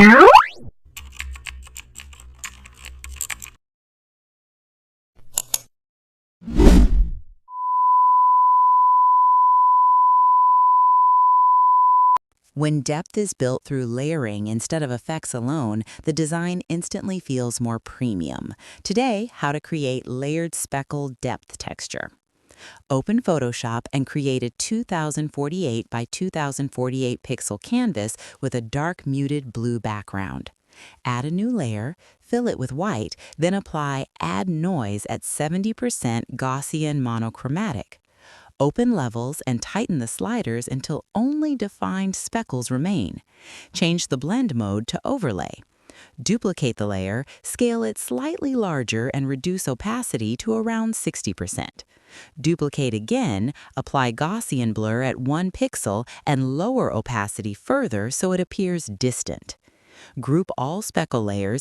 When depth is built through layering instead of effects alone, the design instantly feels more premium. Today, how to create layered speckle depth texture. Open Photoshop and create a 2048 by 2048 pixel canvas with a dark muted blue background. Add a new layer, fill it with white, then apply Add Noise at 70% Gaussian monochromatic. Open levels and tighten the sliders until only defined speckles remain. Change the blend mode to overlay. Duplicate the layer, scale it slightly larger and reduce opacity to around 60%. Duplicate again, apply Gaussian blur at 1 pixel and lower opacity further so it appears distant. Group all speckle layers